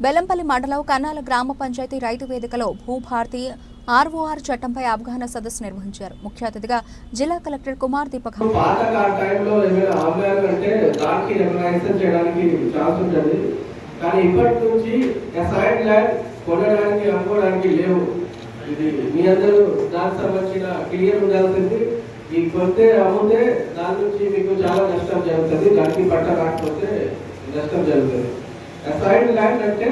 బెల్లంపల్లి మండలం కన్నాల గ్రామ పంచాయతీ రైతు వేదికలో భూభారతి ఆర్ఓఆర్ చట్టంపై అవగాహన సదస్సు నిర్వహించారు. ముఖ్య అతిథిగా జిల్లా కలెక్టర్ కుమార్ దీపక్ ఈ కొంటే అమ్ముతే దాని నుంచి మీకు చాలా నష్టం జరుగుతుంది, దానికి పట్ట రాకపోతే నష్టం జరుగుతుంది. అసైడ్ ల్యాండ్ అంటే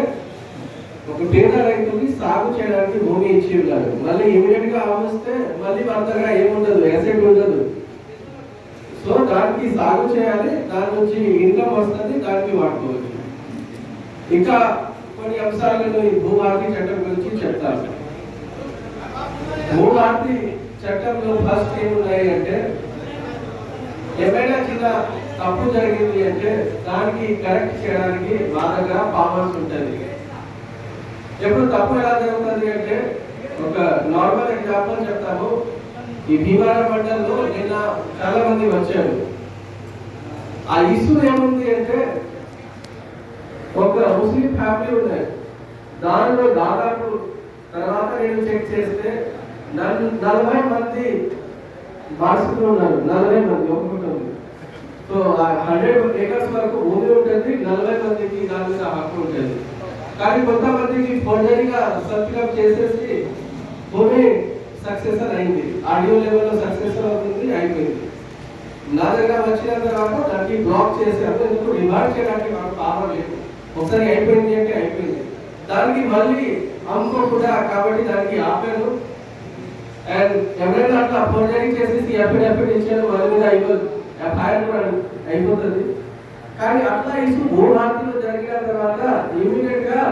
ఒక పేద రైతుకి సాగు చేయడానికి భూమి ఇచ్చి ఉన్నారు, మళ్ళీ ఇమీడియట్ గా అమ్మిస్తే మళ్ళీ అంతగా ఏముండదు, అసెట్ ఉండదు. సో దానికి సాగు చేయాలి, దాని నుంచి ఇన్కమ్ వస్తుంది, దానికి వాడుకోవచ్చు. ఇంకా కొన్ని అంశాలను ఈ భూభారతి చట్టం గురించి చెప్తాను. భూభారతి చట్టంలో ఫస్ట్ ఏమున్నాయి అంటే, ఏమైనా చిన్న తప్పు జరిగింది అంటే దానికి కరెక్ట్ చేయడానికి మా దగ్గర పవర్స్ ఉంటుంది. ఎప్పుడు తప్పు ఎలా జరుగుతుంది అంటే, ఒక నార్మల్ ఎగ్జాంపుల్ చెప్తాము. ఈ భీమవరం మండలంలో నిన్న చాలా మంది వచ్చారు. ఆ ఇష్యూ ఏముంది అంటే, ఒక ముస్లిం ఫ్యామిలీ ఉన్నాయి, దానిలో దాదాపు తర్వాత నేను చెక్ చేస్తే 40 మంది వారసులు ఉన్నారు. 40 మంది ఒప్పుకుంటుంది. సో 100 acres వరకు భూమి ఉంటుంది, 40 మందికి దాని మీద హక్కు ఉంటుంది. కానీ కొంతమందికి ఫోర్జరీగా సర్టిఫికేట్ చేసేసి భూమి సక్సెసర్ అయింది, ఆడియో లెవెల్లో సక్సెసర్ అవుతుంది, అయిపోయింది. నా దగ్గర వచ్చిన తర్వాత దానికి బ్లాక్ చేశారు. ఎందుకు రిమాండ్ చేయడానికి మాకు పవర్ లేదు. ఒకసారి అయిపోయింది అంటే అయిపోయింది, దానికి మళ్ళీ అమ్ముకోకుండా కాబట్టి దానికి ఆపారు. అండ్ ఎవరైనా అట్లా ఫోర్జరీ చేసేసి అఫిడవిట్ ఇచ్చారు, వాళ్ళ మీద ఎఫ్ఐఆర్ కూడా అయిపోతుంది. కానీ అట్లా ఇష్యూ భూభారతిలో జరిగిన తర్వాత ఇమీడియట్ గా